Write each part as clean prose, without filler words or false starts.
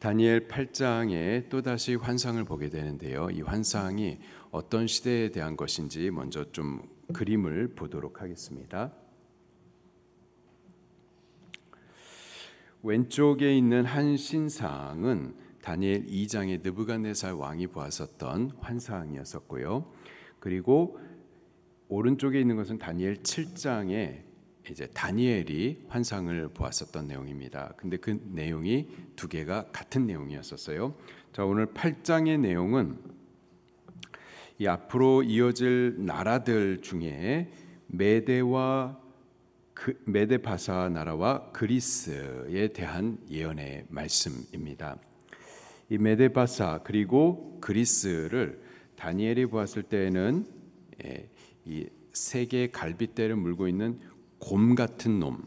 다니엘 8장에 또다시 환상을 보게 되는데요. 이 환상이 어떤 시대에 대한 것인지 먼저 좀 그림을 보도록 하겠습니다. 왼쪽에 있는 한 신상은 다니엘 2장에 느부갓네살 왕이 보았었던 환상이었었고요. 그리고 오른쪽에 있는 것은 다니엘 7장에 이제 다니엘이 환상을 보았었던 내용입니다. 근데 그 내용이 두 개가 같은 내용이었었어요. 자, 오늘 8장의 내용은 이 앞으로 이어질 나라들 중에 메데바사 나라와 그리스에 대한 예언의 말씀입니다. 이 메데바사 그리고 그리스를 다니엘이 보았을 때에는 이 세 개의 갈빗대를 물고 있는 곰 같은 놈,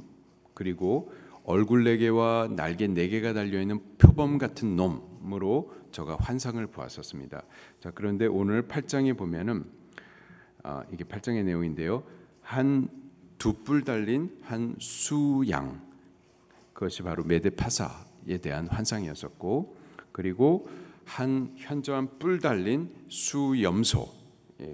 그리고 얼굴 4개와 날개 4개가 달려있는 표범 같은 놈으로 저가 환상을 보았었습니다. 자, 그런데 오늘 8장에 보면은 이게 8장의 내용인데요. 한 두 뿔 달린 한 수양, 그것이 바로 메데파사에 대한 환상이었었고, 그리고 한 현저한 뿔 달린 수염소,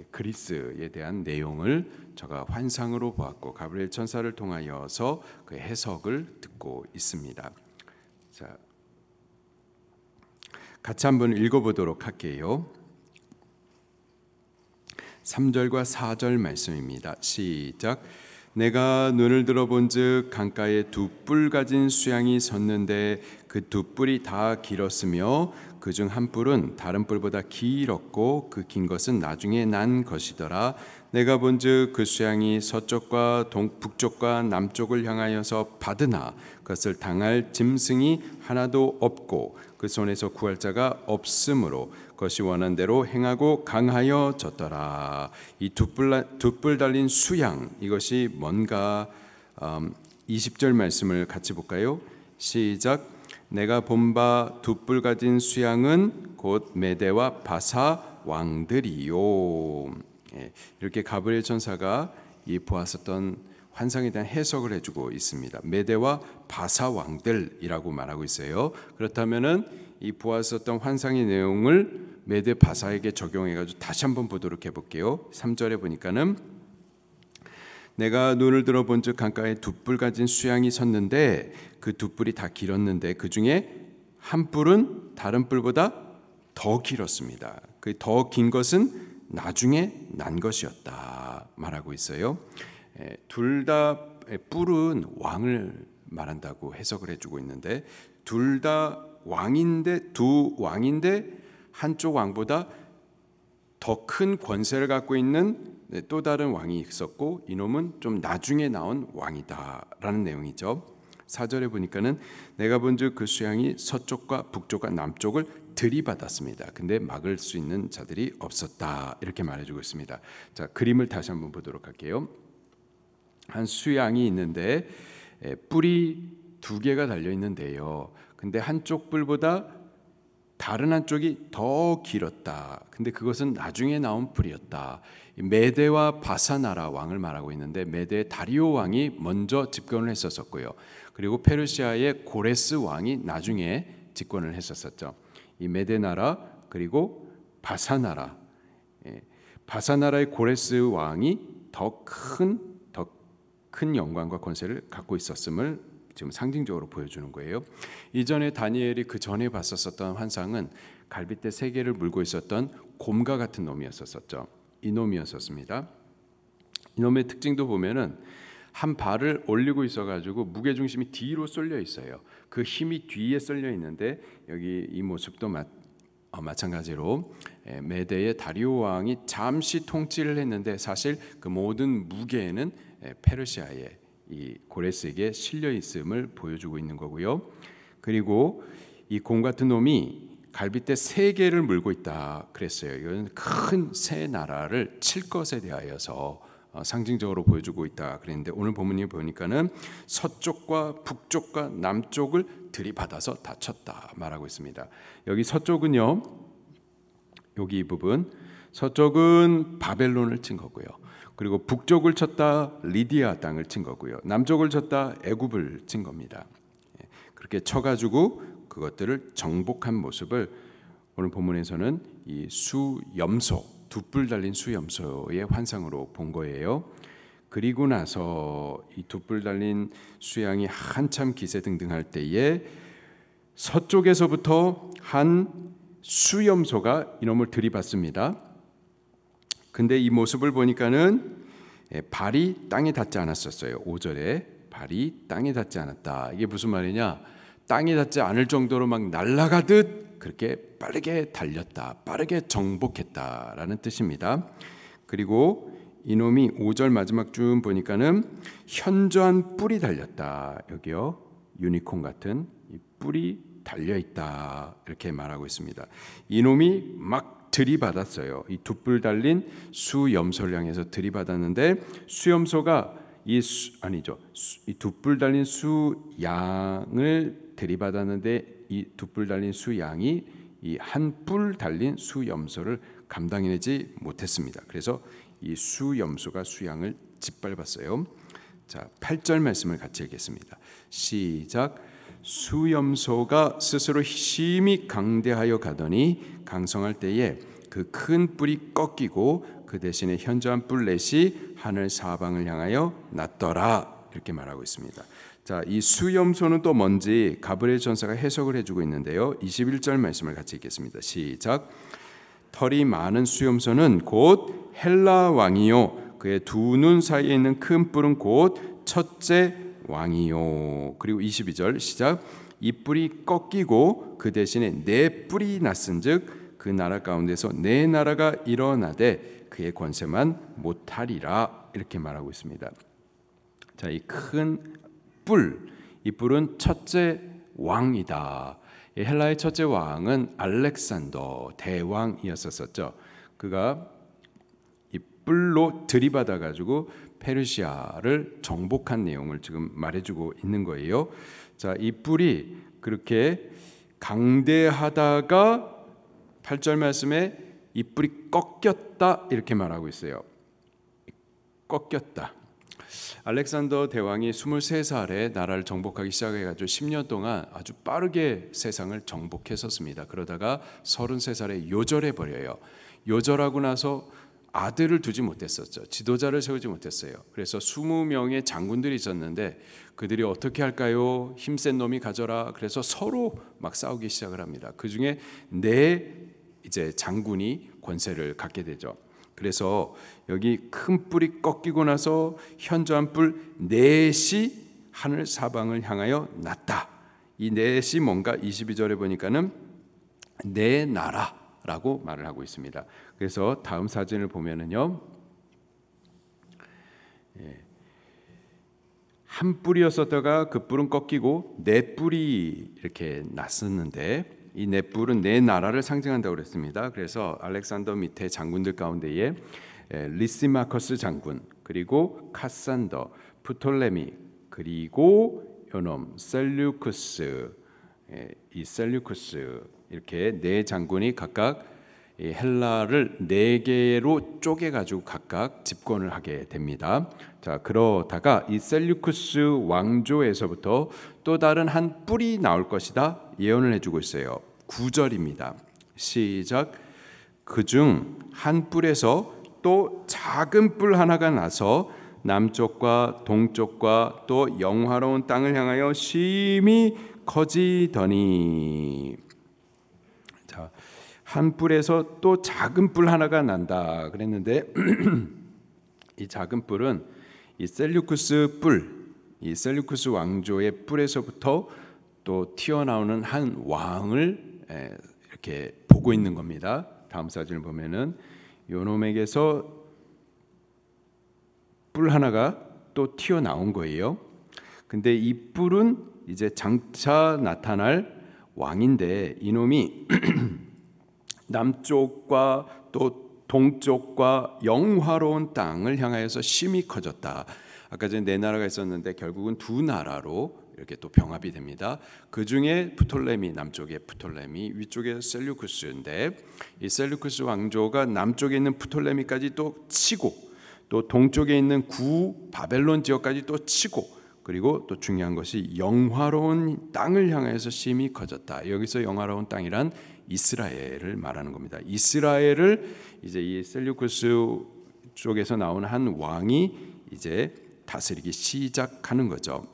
그리스에 대한 내용을 저가 환상으로 보았고 가브리엘 천사를 통하여서 그 해석을 듣고 있습니다. 자, 같이 한번 읽어보도록 할게요. 3절과 4절 말씀입니다. 시작. 내가 눈을 들어본즉 강가에 2뿔 가진 수양이 섰는데 그 2뿔이 다 길었으며 그중 한 뿔은 다른 뿔보다 길었고 그 긴 것은 나중에 난 것이더라. 내가 본즉 그 수양이 서쪽과 북쪽과 남쪽을 향하여서 받으나 그것을 당할 짐승이 하나도 없고 그 손에서 구할 자가 없으므로 그것이 원한 대로 행하고 강하여 졌더라. 이 두 뿔 달린 수양, 이것이 뭔가 20절 말씀을 같이 볼까요? 시작. 내가 본 바 2뿔 가진 수양은 곧 메데와 바사 왕들이요. 이렇게 가브리엘 천사가 이 보았었던 환상에 대한 해석을 해주고 있습니다. 메데와 바사 왕들이라고 말하고 있어요. 그렇다면은 이 보았었던 환상의 내용을 메데 바사에게 적용해가지고 다시 한번 보도록 해볼게요. 3절에 보니까는 내가 눈을 들어본즉 강가에 2뿔 가진 수양이 섰는데 그 2뿔이 다 길었는데 그 중에 한 뿔은 다른 뿔보다 더 길었습니다. 그 더 긴 것은 나중에 난 것이었다 말하고 있어요. 둘 다 뿔은 왕을 말한다고 해석을 해주고 있는데 둘 다 두 왕인데 한쪽 왕보다 더 큰 권세를 갖고 있는 또 다른 왕이 있었고 이놈은 좀 나중에 나온 왕이다라는 내용이죠. 4절에 보니까는 내가 본즉 그 수양이 서쪽과 북쪽과 남쪽을 들이받았습니다. 근데 막을 수 있는 자들이 없었다 이렇게 말해주고 있습니다. 자, 그림을 다시 한번 보도록 할게요. 한 수양이 있는데 뿔이 2개가 달려 있는데요. 근데 한쪽 뿔보다 다른 한쪽이 더 길었다. 근데 그것은 나중에 나온 뿔이었다. 메데와 바사 나라 왕을 말하고 있는데 메데의 다리오 왕이 먼저 집권을 했었고요. 그리고 페르시아의 고레스 왕이 나중에 집권을 했었죠. 이 메데 나라 그리고 바사 나라, 바사 나라의 고레스 왕이 더 큰 영광과 권세를 갖고 있었음을 지금 상징적으로 보여주는 거예요. 이전에 다니엘이 그 전에 봤었던 환상은 갈빗대 3개를 물고 있었던 곰과 같은 놈이었었죠. 이 놈이었었습니다. 이놈의 특징도 보면은 한 발을 올리고 있어가지고 무게 중심이 뒤로 쏠려 있어요. 그 힘이 뒤에 쏠려 있는데 여기 이 모습도 마찬가지로 메데의 다리오 왕이 잠시 통치를 했는데 사실 그 모든 무게는 페르시아의 이 고레스에게 실려 있음을 보여주고 있는 거고요. 그리고 이 곰 같은 놈이 갈빗대 3개를 물고 있다 그랬어요. 이건 큰 새 나라를 칠 것에 대하여서 상징적으로 보여주고 있다 그랬는데 오늘 본문이 보니까는 서쪽과 북쪽과 남쪽을 들이받아서 다 쳤다 말하고 있습니다. 여기 서쪽은요, 여기 이 부분 서쪽은 바벨론을 친 거고요. 그리고 북쪽을 쳤다 리디아 땅을 친 거고요. 남쪽을 쳤다 애굽을 친 겁니다. 그렇게 쳐가지고 그것들을 정복한 모습을 오늘 본문에서는 이 수염소, 두 뿔 달린 수염소의 환상으로 본 거예요. 그리고 나서 이 두 뿔 달린 수양이 한참 기세등등할 때에 서쪽에서부터 한 수염소가 이놈을 들이받습니다. 근데 이 모습을 보니까는 발이 땅에 닿지 않았었어요. 5절에 발이 땅에 닿지 않았다. 이게 무슨 말이냐? 땅에 닿지 않을 정도로 막 날아가듯 그렇게 빠르게 달렸다, 빠르게 정복했다라는 뜻입니다. 그리고 이놈이 5절 마지막 쯤 보니까는 현저한 뿔이 달렸다. 여기요, 유니콘 같은 이 뿔이 달려 있다 이렇게 말하고 있습니다. 이놈이 막 들이받았어요. 이 두 뿔 달린 수염소를 향해서 들이받았는데 수염소가 이 두 뿔 달린 수양을 들이받았는데 이 두 뿔 달린 수양이 이 한 뿔 달린 수염소를 감당해내지 못했습니다. 그래서 이 수염소가 수양을 짓밟았어요. 자, 8절 말씀을 같이 읽겠습니다. 시작. 수염소가 스스로 힘이 강대하여 가더니 강성할 때에 그 큰 뿔이 꺾이고 그 대신에 현저한 뿔렛이 하늘 사방을 향하여 났더라 이렇게 말하고 있습니다. 자, 이 수염소는 또 뭔지 가브리엘 전사가 해석을 해주고 있는데요. 21절 말씀을 같이 읽겠습니다. 시작. 털이 많은 수염소는 곧 헬라 왕이요 그의 두 눈 사이에 있는 큰 뿔은 곧 첫째 왕이요. 그리고 22절 시작. 이 뿔이 꺾이고 그 대신에 네 뿔이 났은즉 그 나라 가운데서 네 나라가 일어나되 그의 권세만 못하리라 이렇게 말하고 있습니다. 자, 이 큰 뿔, 이 뿔은 첫째 왕이다. 이 헬라의 첫째 왕은 알렉산더 대왕이었었죠. 그가 이 뿔로 들이받아 가지고 페르시아를 정복한 내용을 지금 말해주고 있는 거예요. 자, 이 뿔이 그렇게 강대하다가 8절 말씀에 이 뿔이 꺾였다 이렇게 말하고 있어요. 꺾였다. 알렉산더 대왕이 23살에 나라를 정복하기 시작해가지고 10년 동안 아주 빠르게 세상을 정복했었습니다. 그러다가 33살에 요절해버려요. 요절하고 나서 아들을 두지 못했었죠. 지도자를 세우지 못했어요. 그래서 20명의 장군들이 있었는데 그들이 어떻게 할까요? 힘센 놈이 가져라. 그래서 서로 막 싸우기 시작을 합니다. 그 중에 이제 장군이 권세를 갖게 되죠. 그래서 여기 큰 뿔이 꺾이고 나서 현저한 뿔 넷이 하늘 사방을 향하여 났다. 이 넷이 뭔가 22절에 보니까는 네 나라라고 말을 하고 있습니다. 그래서 다음 사진을 보면은요, 한 뿔이었었다가 그 뿔은 꺾이고 네 뿔이 이렇게 났었는데 이 네 뿔은 네 나라를 상징한다고 그랬습니다. 그래서 알렉산더 밑에 장군들 가운데에 리시마커스 장군, 그리고 카산더, 프톨레미, 그리고 요놈 셀류쿠스, 이 셀류쿠스 이렇게 네 장군이 각각 헬라를 네 개로 쪼개 가지고 각각 집권을 하게 됩니다. 자, 그러다가 이 셀류쿠스 왕조에서부터 또 다른 한 뿔이 나올 것이다 예언을 해주고 있어요. 9절입니다. 시작. 그중 한 뿔에서 또 작은 뿔 하나가 나서 남쪽과 동쪽과 또 영화로운 땅을 향하여 심히 커지더니, 자, 한 뿔에서 또 작은 뿔 하나가 난다 그랬는데 이 작은 뿔은 이 셀류쿠스 뿔, 이 셀류쿠스 왕조의 뿔에서부터 또 튀어나오는 한 왕을 이렇게 보고 있는 겁니다. 다음 사진을 보면은 요놈에게서 뿔 하나가 또 튀어나온 거예요. 근데 이 뿔은 이제 장차 나타날 왕인데 이놈이 남쪽과 또 동쪽과 영화로운 땅을 향하여서 심히 커졌다. 아까 전에 네 나라가 있었는데 결국은 두 나라로 이렇게 또 병합이 됩니다. 그 중에 프톨레미, 남쪽에 프톨레미, 위쪽에 셀류쿠스인데 이 셀류쿠스 왕조가 남쪽에 있는 프톨레미까지 또 치고 또 동쪽에 있는 구 바벨론 지역까지 또 치고 그리고 또 중요한 것이 영화로운 땅을 향해서 심히 커졌다. 여기서 영화로운 땅이란 이스라엘을 말하는 겁니다. 이스라엘을 이제 이 셀류쿠스 쪽에서 나오는 한 왕이 이제 다스리기 시작하는 거죠.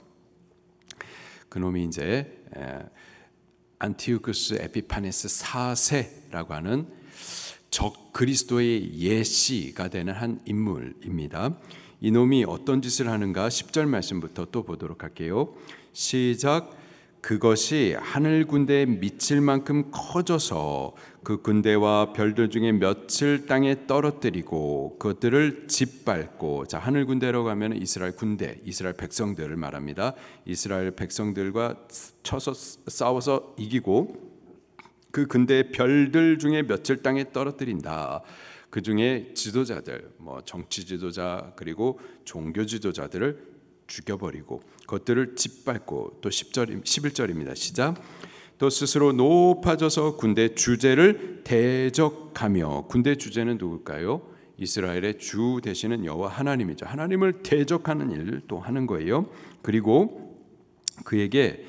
그놈이 이제 안티오쿠스 에피파네스 4세라고 하는 적 그리스도의 예시가 되는 한 인물입니다. 이놈이 어떤 짓을 하는가 10절 말씀부터 또 보도록 할게요. 시작. 그것이 하늘 군대에 미칠 만큼 커져서 그 군대와 별들 중에 몇을 땅에 떨어뜨리고 그것들을 짓밟고, 자, 하늘 군대라고 하면 이스라엘 군대, 이스라엘 백성들을 말합니다. 이스라엘 백성들과 쳐서 싸워서 이기고 그 군대의 별들 중에 몇을 땅에 떨어뜨린다. 그 중에 지도자들, 정치 지도자 그리고 종교 지도자들을 죽여버리고 그것들을 짓밟고, 또 11절입니다. 시작. 또 스스로 높아져서 군대 주제를 대적하며, 군대 주제는 누굴까요? 이스라엘의 주 되시는 여호와 하나님이죠. 하나님을 대적하는 일을 또 하는 거예요. 그리고 그에게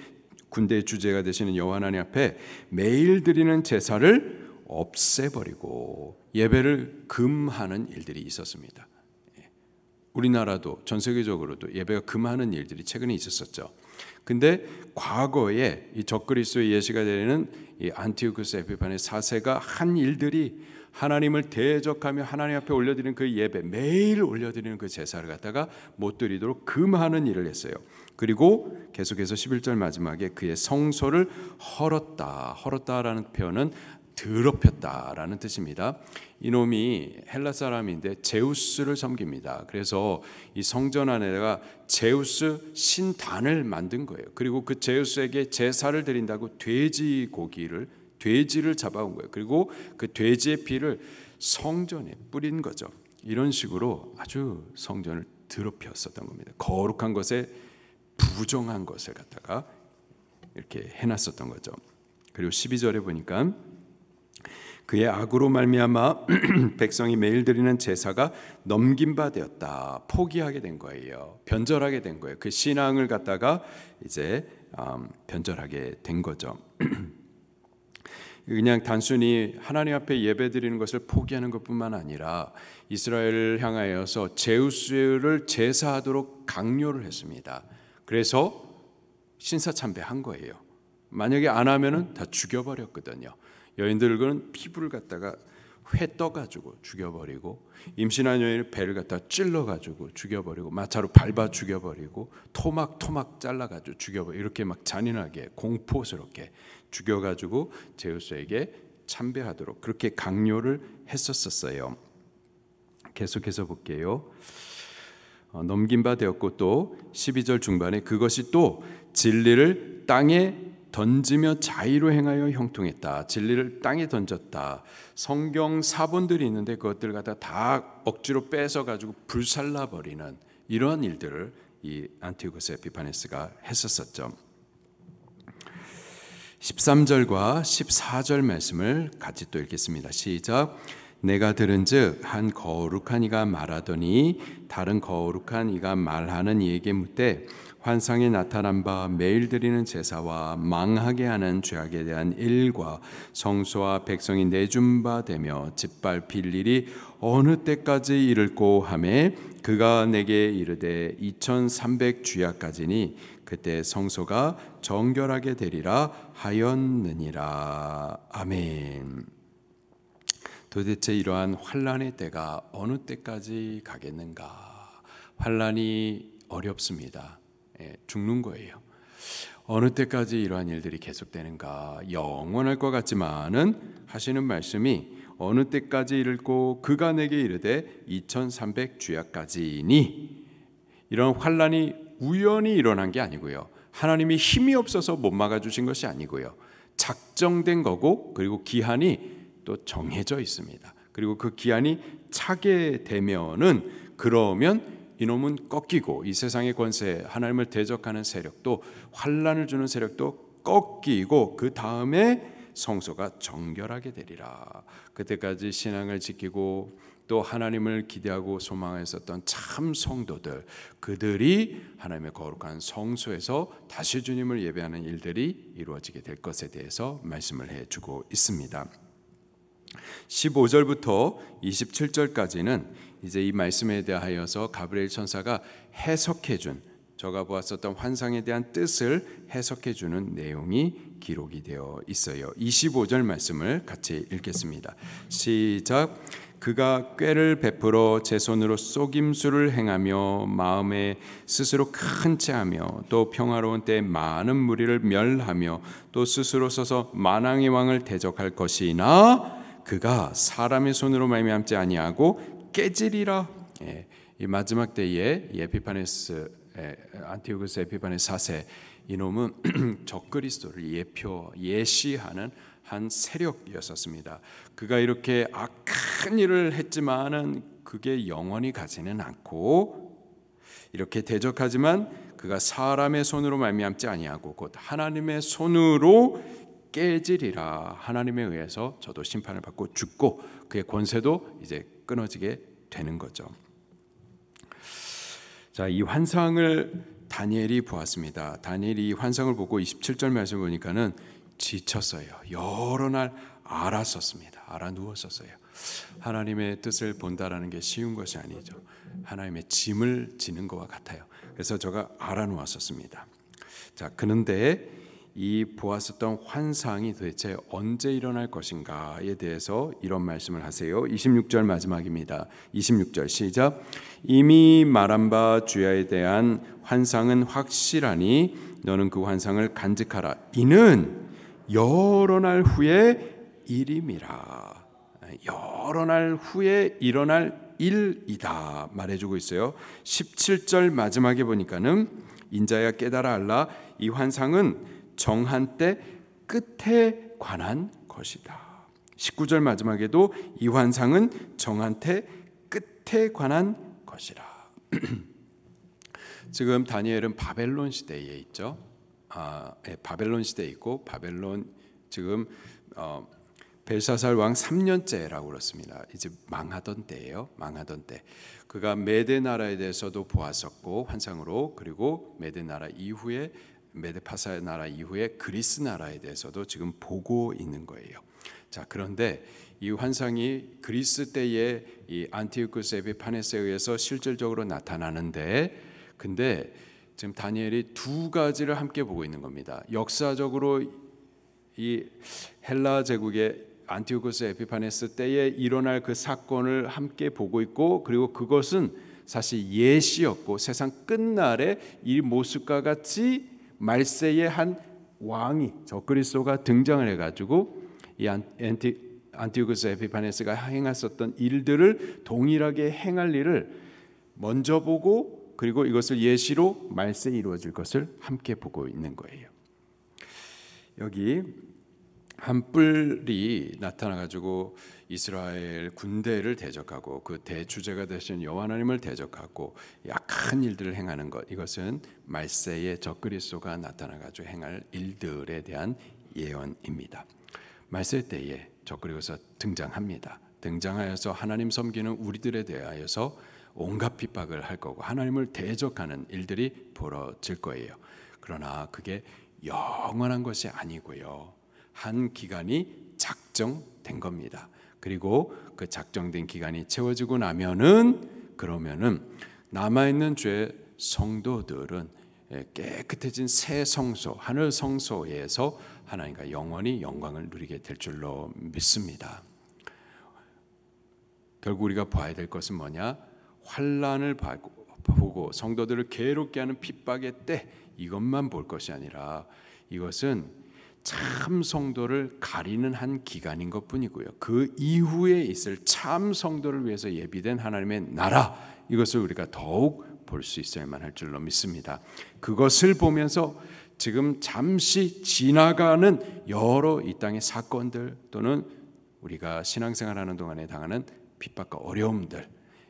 군대의 주제가 되시는 여호와 하나님 앞에 매일 드리는 제사를 없애버리고 예배를 금하는 일들이 있었습니다. 우리나라도 전 세계적으로도 예배가 금하는 일들이 최근에 있었었죠. 근데 과거에 이 적그리스도의 예시가 되는 이 안티오쿠스 에피파네스 4세가 한 일들이 하나님을 대적하며 하나님 앞에 올려드리는 그 예배, 매일 올려드리는 그 제사를 갖다가 못 드리도록 금하는 일을 했어요. 그리고 계속해서 11절 마지막에 그의 성소를 헐었다라는 표현은 더럽혔다라는 뜻입니다. 이놈이 헬라 사람인데 제우스를 섬깁니다. 그래서 이 성전 안에다가 제우스 신단을 만든 거예요. 그리고 그 제우스에게 제사를 드린다고 돼지를 잡아온 거예요. 그리고 그 돼지의 피를 성전에 뿌린 거죠. 이런 식으로 아주 성전을 더럽혔었던 겁니다. 거룩한 것에 부정한 것을 갖다가 이렇게 해놨었던 거죠. 그리고 12절에 보니까 그의 악으로 말미암아 백성이 매일 드리는 제사가 넘긴 바 되었다. 포기하게 된 거예요. 변절하게 된 거예요. 그 신앙을 갖다가 이제 변절하게 된 거죠. 그냥 단순히 하나님 앞에 예배 드리는 것을 포기하는 것뿐만 아니라 이스라엘을 향하여서 제우스를 제사하도록 강요를 했습니다. 그래서 신사참배한 거예요. 만약에 안 하면은 다 죽여버렸거든요. 여인들은 피부를 갖다가 회 떠가지고 죽여버리고, 임신한 여인을 배를 갖다가 찔러가지고 죽여버리고, 마차로 밟아 죽여버리고, 토막 잘라가지고 죽여버리고, 이렇게 막 잔인하게 공포스럽게 죽여가지고 제우스에게 참배하도록 그렇게 강요를 했었어요. 계속해서 볼게요. 넘긴 바 되었고, 또 12절 중반에 그것이 또 진리를 땅에 던지며 자의로 행하여 형통했다. 진리를 땅에 던졌다. 성경 사본들이 있는데 그것들 갖다 다 억지로 뺏어 가지고 불살라 버리는 이러한 일들을 이 안티오쿠스 에피파네스가 했었었죠. 13절과 14절 말씀을 같이 또 읽겠습니다. 시작. 내가 들은즉 한 거룩한 이가 말하더니 다른 거룩한 이가 말하는 이에게 묻되 환상에 나타난 바 매일 드리는 제사와 망하게 하는 죄악에 대한 일과 성소와 백성이 내준 바 되며 짓밟힐 일이 어느 때까지 이를꼬 하매 그가 내게 이르되 2300 주야까지니 그때 성소가 정결하게 되리라 하였느니라. 아멘. 도대체 이러한 환난의 때가 어느 때까지 가겠는가? 환난이 어렵습니다. 죽는 거예요. 어느 때까지 이러한 일들이 계속되는가? 영원할 것 같지만은 하시는 말씀이 어느 때까지 이를꼬 그가 내게 이르되 2300 주야까지니, 이런 환난이 우연히 일어난 게 아니고요. 하나님이 힘이 없어서 못 막아주신 것이 아니고요. 작정된 거고, 그리고 기한이 또 정해져 있습니다. 그리고 그 기한이 차게 되면은 그러면 이놈은 꺾이고, 이 세상의 권세, 하나님을 대적하는 세력도, 환난을 주는 세력도 꺾이고, 그 다음에 성소가 정결하게 되리라. 그때까지 신앙을 지키고 또 하나님을 기대하고 소망했었던 참 성도들, 그들이 하나님의 거룩한 성소에서 다시 주님을 예배하는 일들이 이루어지게 될 것에 대해서 말씀을 해주고 있습니다. 15절부터 27절까지는 이제 이 말씀에 대하여서 가브리엘 천사가 해석해준, 저가 보았었던 환상에 대한 뜻을 해석해주는 내용이 기록이 되어 있어요. 25절 말씀을 같이 읽겠습니다. 시작. 그가 꾀를 베풀어 제 손으로 속임수를 행하며 마음에 스스로 큰 채하며 또 평화로운 때에 많은 무리를 멸하며 또 스스로 서서 만왕의 왕을 대적할 것이나 그가 사람의 손으로 말미암지 아니하고 깨지리라. 이 마지막 때에 안티오쿠스 에피파네스 4세, 이놈은 적그리스도를 예시하는 한 세력이었었습니다. 그가 이렇게 악한 일을 했지만은 그게 영원히 가지는 않고, 이렇게 대적하지만 그가 사람의 손으로 말미암지 아니하고 곧 하나님의 손으로 깨지리라. 하나님에 의해서 저도 심판을 받고 죽고 그의 권세도 이제 끊어지게 되는 거죠. 자, 이 환상을 다니엘이 보았습니다. 다니엘이 이 환상을 보고 27절 말씀을 보니까는 지쳤어요. 여러 날 알았었습니다. 알아 누웠었어요. 하나님의 뜻을 본다라는 게 쉬운 것이 아니죠. 하나님의 짐을 지는 것과 같아요. 그래서 제가 알아 누웠었습니다. 자, 그런데 이 보았었던 환상이 도대체 언제 일어날 것인가에 대해서 이런 말씀을 하세요. 26절 마지막입니다. 26절 시작. 이미 말한 바 주야에 대한 환상은 확실하니 너는 그 환상을 간직하라. 이는 여러 날 후에 일임이라. 여러 날 후에 일어날 일이다 말해주고 있어요. 17절 마지막에 보니까는 인자야 깨달아 알라. 이 환상은 정한 때 끝에 관한 것이다. 19절 마지막에도 이 환상은 정한 때 끝에 관한 것이라. 지금 다니엘은 바벨론 시대에 있죠. 바벨론 시대에 있고, 바벨론 지금 벨사살 왕 3년째라고 그렇습니다. 이제 망하던 때예요. 망하던 때. 그가 메데 나라에 대해서도 보았었고 환상으로, 그리고 메데 나라 이후에 메데파사 나라 이후에 그리스 나라에 대해서도 지금 보고 있는 거예요. 자, 그런데 이 환상이 그리스 때의 이 안티오쿠스 에피파네스에 의해서 실질적으로 나타나는데, 근데 지금 다니엘이 두 가지를 함께 보고 있는 겁니다. 역사적으로 이 헬라 제국의 안티오쿠스 에피파네스 때에 일어날 그 사건을 함께 보고 있고, 그리고 그것은 사실 예시였고 세상 끝날에 이 모습과 같이 말세의 한 왕이 적그리스도가 등장을 해가지고 이 안티오쿠스 에피파네스가 행했었던 일들을 동일하게 행할 일을 먼저 보고, 그리고 이것을 예시로 말세에 이루어질 것을 함께 보고 있는 거예요. 여기 한 뿔이 나타나가지고 이스라엘 군대를 대적하고 그 대주제가 되신 여호와 하나님을 대적하고 악한 일들을 행하는 것, 이것은 말세에 적그리스도가 나타나가지고 행할 일들에 대한 예언입니다. 말세 때에 적그리스도가 등장합니다. 등장하여서 하나님 섬기는 우리들에 대하여서 온갖 핍박을 할 거고 하나님을 대적하는 일들이 벌어질 거예요. 그러나 그게 영원한 것이 아니고요, 한 기간이 작정된 겁니다. 그리고 그 작정된 기간이 채워지고 나면은, 그러면은 남아있는 주의 성도들은 깨끗해진 새 성소, 하늘 성소에서 하나님과 영원히 영광을 누리게 될 줄로 믿습니다. 결국 우리가 봐야 될 것은 뭐냐? 환난을 보고 성도들을 괴롭게 하는 핍박의 때 이것만 볼 것이 아니라, 이것은 참 성도를 가리는 한 기간인 것뿐이고요, 그 이후에 있을 참 성도를 위해서 예비된 하나님의 나라, 이것을 우리가 더욱 볼 수 있어야만 할 줄로 믿습니다. 그것을 보면서 지금 잠시 지나가는 여러 이 땅의 사건들, 또는 우리가 신앙생활하는 동안에 당하는 핍박과 어려움들,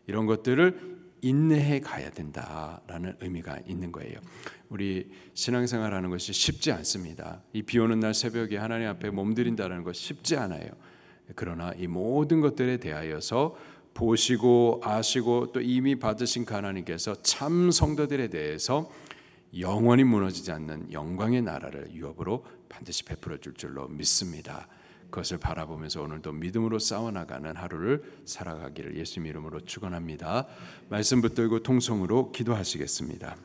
이런 것들을 인내해 가야 된다라는 의미가 있는 거예요. 우리 신앙생활하는 것이 쉽지 않습니다. 이 비 오는 날 새벽에 하나님 앞에 몸드린다는 것 쉽지 않아요. 그러나 이 모든 것들에 대하여서 보시고 아시고 또 이미 받으신 그 하나님께서 참 성도들에 대해서 영원히 무너지지 않는 영광의 나라를 유업으로 반드시 베풀어 줄 줄로 믿습니다. 그것을 바라보면서 오늘도 믿음으로 싸워나가는 하루를 살아가기를 예수님 이름으로 축원합니다. 말씀 붙들고 통성으로 기도하시겠습니다.